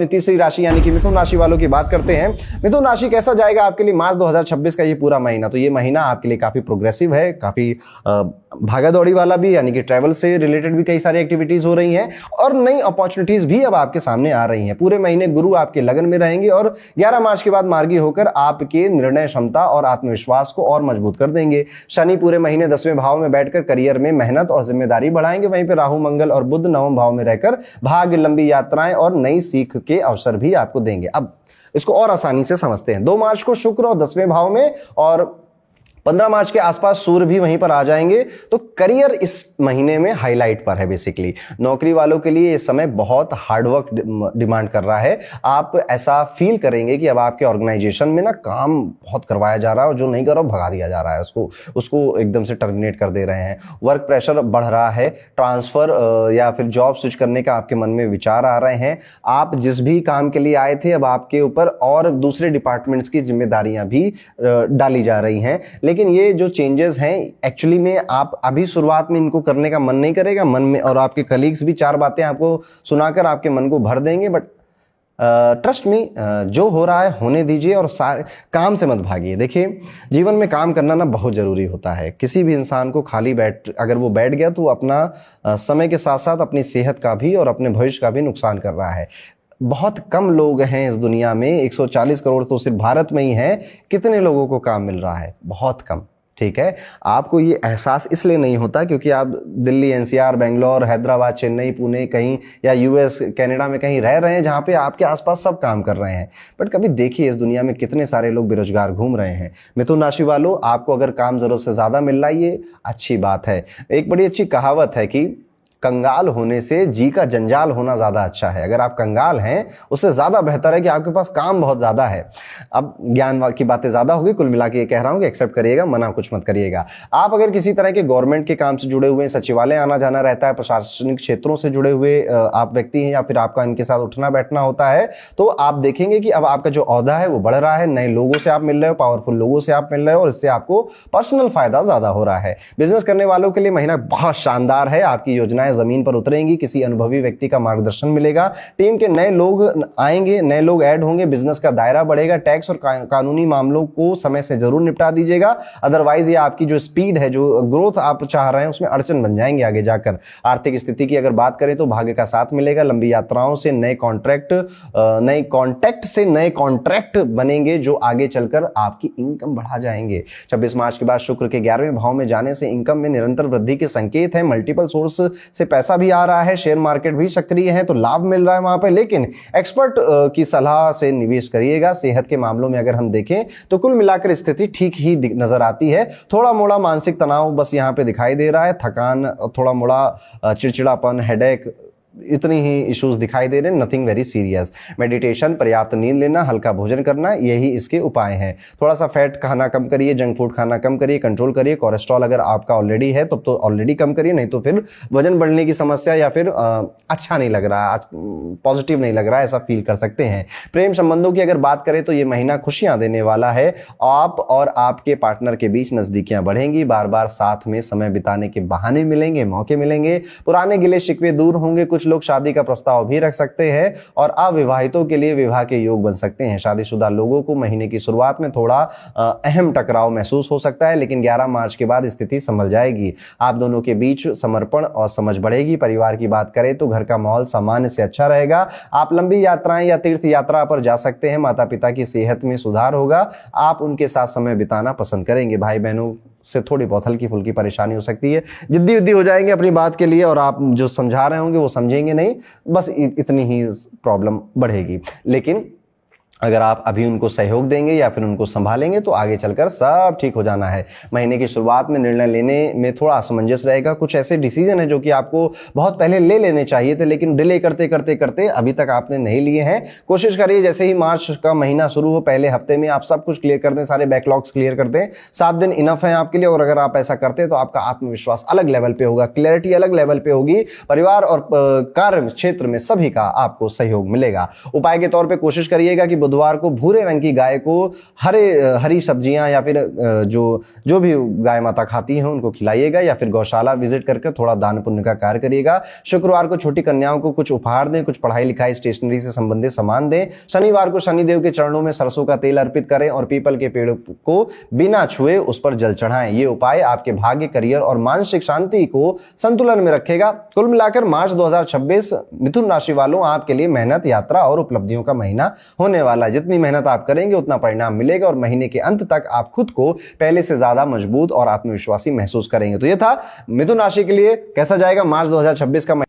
अपनी तीसरी राशि यानी कि मिथुन राशि वालों की बात करते हैं। मिथुन राशि कैसा जाएगा आपके लिए मार्च 2026 का ये पूरा महीना? तो ये महीना आपके लिए काफी प्रोग्रेसिव है, काफी भागा दौड़ी वाला भी, यानी कि ट्रैवल से रिलेटेड भी कई सारी एक्टिविटीज हो रही हैं और नई अपॉर्चुनिटीज भी अब आपके सामने आ रही हैं। पूरे महीने गुरु आपके लगन में रहेंगे और 11 मार्च के बाद मार्गी होकर आपके निर्णय क्षमता और आत्मविश्वास को और मजबूत कर देंगे। शनि पूरे महीने 10वें भाव में बैठकर करियर में मेहनत और जिम्मेदारी बढ़ाएंगे। वहीं पर राहु मंगल और बुध 9वें भाव में रहकर भाग्य, लंबी यात्राएं और नई सीख के अवसर भी आपको देंगे। अब इसको और आसानी से समझते हैं। 2 मार्च को शुक्र और 10वें भाव में और 15 मार्च के आसपास सूर्य भी वहीं पर आ जाएंगे। तो करियर इस महीने में हाईलाइट पर है। बेसिकली नौकरी वालों के लिए इस समय बहुत हार्डवर्क डिमांड कर रहा है। आप ऐसा फील करेंगे कि अब आपके ऑर्गेनाइजेशन में ना काम बहुत करवाया जा रहा है और जो नहीं कर रहा भगा दिया जा रहा है, उसको एकदम से टर्मिनेट कर दे रहे हैं। वर्क प्रेशर बढ़ रहा है, ट्रांसफर या फिर जॉब स्विच करने का आपके मन में विचार आ रहे हैं। आप जिस भी काम के लिए आए थे अब आपके ऊपर और दूसरे डिपार्टमेंट्स की जिम्मेदारियां भी डाली जा रही हैं। लेकिन ये जो चेंजेस हैं एक्चुअली में आप अभी शुरुआत में इनको करने का मन नहीं करेगा मन में, और आपके कलीग्स भी 4 बातें आपको सुनाकर आपके मन को भर देंगे। बट ट्रस्ट में जो हो रहा है होने दीजिए और काम से मत भागिए। देखिए जीवन में काम करना ना बहुत जरूरी होता है। किसी भी इंसान को खाली अगर वो बैठ गया तो वो अपना समय के साथ साथ अपनी सेहत का भी और अपने भविष्य का भी नुकसान कर रहा है। बहुत कम लोग हैं इस दुनिया में, 140 करोड़ तो सिर्फ भारत में ही हैं। कितने लोगों को काम मिल रहा है? बहुत कम। ठीक है, आपको ये एहसास इसलिए नहीं होता क्योंकि आप दिल्ली, एनसीआर, बेंगलोर, हैदराबाद, चेन्नई, पुणे कहीं या यूएस, कनाडा में कहीं रह रहे हैं जहां पे आपके आसपास सब काम कर रहे हैं। बट कभी देखिए इस दुनिया में कितने सारे लोग बेरोजगार घूम रहे हैं। मिथुन राशि वालों, आपको अगर काम जरूरत से ज्यादा मिल रहा है ये अच्छी बात है। एक बड़ी अच्छी कहावत है कि कंगाल होने से जी का जंजाल होना ज्यादा अच्छा है। अगर आप कंगाल हैं उससे ज्यादा बेहतर है कि आपके पास काम बहुत ज्यादा है। अब ज्ञान की बातें ज्यादा होगी, कुल मिला के ये कह रहा हूं कि एक्सेप्ट करिएगा, मना कुछ मत करिएगा। आप अगर किसी तरह के गवर्नमेंट के काम से जुड़े हुए, सचिवालय आना जाना रहता है, प्रशासनिक क्षेत्रों से जुड़े हुए आप व्यक्ति हैं या फिर आपका इनके साथ उठना बैठना होता है, तो आप देखेंगे कि अब आपका जो ओहदा है वो बढ़ रहा है। नए लोगों से आप मिल रहे हो, पावरफुल लोगों से आप मिल रहे हो और इससे आपको पर्सनल फायदा ज्यादा हो रहा है। बिजनेस करने वालों के लिए महीना बहुत शानदार है। आपकी योजनाएं जमीन पर उतरेंगी, किसी अनुभवी व्यक्ति का मार्गदर्शन मिलेगा, टीम के नए लोग आएंगे, नए लोग ऐड होंगे, बिजनेस का दायरा बढ़ेगा। टैक्स और कानूनी मामलों को समय से जरूर निपटा दीजिएगा, अदरवाइज ये आपकी जो स्पीड है, जो ग्रोथ आप चाह रहे हैं उसमें अड़चन बन जाएंगे आगे जाकर। आर्थिक स्थिति की अगर बात करें तो भाग्य का साथ मिलेगा। लंबी यात्राओं से नए कॉन्ट्रैक्ट बनेंगे जो आगे चलकर आपकी इनकम बढ़ा जाएंगे। 26 मार्च के बाद शुक्र के 11वें भाव में जाने से इनकम में निरंतर वृद्धि के संकेत है। मल्टीपल सोर्स से पैसा भी आ रहा है, शेयर मार्केट भी सक्रिय है तो लाभ मिल रहा है वहां पे। लेकिन एक्सपर्ट की सलाह से निवेश करिएगा। सेहत के मामलों में अगर हम देखें तो कुल मिलाकर स्थिति ठीक ही नजर आती है। थोड़ा मोड़ा मानसिक तनाव बस यहां पे दिखाई दे रहा है, थकान, थोड़ा मोड़ा चिड़चिड़ापन, हेडेक, इतनी ही इश्यूज दिखाई दे रहे हैं, नथिंग वेरी सीरियस। मेडिटेशन, पर्याप्त नींद लेना, हल्का भोजन करना, यही इसके उपाय हैं। थोड़ा सा फैट खाना कम करिए, जंक फूड खाना कम करिए, कंट्रोल करिए। कोलेस्ट्रॉल अगर आपका ऑलरेडी है तो ऑलरेडी कम करिए, नहीं तो फिर वजन बढ़ने की समस्या या फिर अच्छा नहीं लग रहा, पॉजिटिव नहीं लग रहा है, ऐसा फील कर सकते हैं। प्रेम संबंधों की अगर बात करें तो ये महीना खुशियां देने वाला है। आप और आपके पार्टनर के बीच नजदीकियां बढ़ेंगी, बार बार साथ में समय बिताने के बहाने मिलेंगे, मौके मिलेंगे। पुराने गिले शिकवे दूर होंगे। कुछ लोग शादी का प्रस्ताव भी रख सकते हैं और अविवाहितों के लिए विवाह के योग बन सकते हैं। शादीशुदा लोगों को महीने की शुरुआत में थोड़ा अहम टकराव महसूस हो सकता है, लेकिन 11 मार्च के बाद स्थिति संभल जाएगी। आप दोनों के बीच समर्पण और समझ बढ़ेगी। परिवार की बात करें तो घर का माहौल सामान्य से अच्छा रहेगा। आप लंबी यात्राएं या तीर्थ यात्रा पर जा सकते हैं। माता पिता की सेहत में सुधार होगा। आप उनके साथ समय बिताना पसंद करेंगे। भाई बहनों से थोड़ी बहुत हल्की फुल्की परेशानी हो सकती है, जिद्दी हो जाएंगे अपनी बात के लिए और आप जो समझा रहे होंगे वो समझेंगे नहीं, बस इतनी ही प्रॉब्लम बढ़ेगी। लेकिन अगर आप अभी उनको सहयोग देंगे या फिर उनको संभालेंगे तो आगे चलकर सब ठीक हो जाना है। महीने की शुरुआत में निर्णय लेने में थोड़ा असमंजस रहेगा। कुछ ऐसे डिसीजन है जो कि आपको बहुत पहले ले लेने चाहिए थे, लेकिन डिले करते करते करते अभी तक आपने नहीं लिए हैं। कोशिश करिए जैसे ही मार्च का महीना शुरू हो, पहले हफ्ते में आप सब कुछ क्लियर कर दें, सारे बैकलॉग्स क्लियर कर दें। 7 दिन इनफ है आपके लिए और अगर आप ऐसा करते हैं तो आपका आत्मविश्वास अलग लेवल पे होगा, क्लैरिटी अलग लेवल पे होगी। परिवार और कार्य क्षेत्र में सभी का आपको सहयोग मिलेगा। उपाय के तौर पर कोशिश करिएगा कि बुधवार को भूरे रंग की गाय को हरी सब्जियां या फिर जो भी गाय माता खाती हैं उनको खिलाइएगा, या फिर गौशाला विजिट करके थोड़ा दान पुण्य का कार्य करिएगा। शुक्रवार को छोटी कन्याओं को कुछ उपहार दें, कुछ पढ़ाई लिखाई स्टेशनरी से संबंधित सामान दें। शनिवार को शनिदेव के चरणों में सरसों का तेल अर्पित करें और पीपल के पेड़ को बिना छुए उस पर जल चढ़ाएं। ये उपाय आपके भाग्य, करियर और मानसिक शांति को संतुलन में रखेगा। कुल मिलाकर मार्च 2026 मिथुन राशि वालों आपके लिए मेहनत, यात्रा और उपलब्धियों का महीना होने वाला है। जितनी मेहनत आप करेंगे उतना परिणाम मिलेगा और महीने के अंत तक आप खुद को पहले से ज्यादा मजबूत और आत्मविश्वासी महसूस करेंगे। तो ये था मिथुन राशि के लिए कैसा जाएगा मार्च 2026 का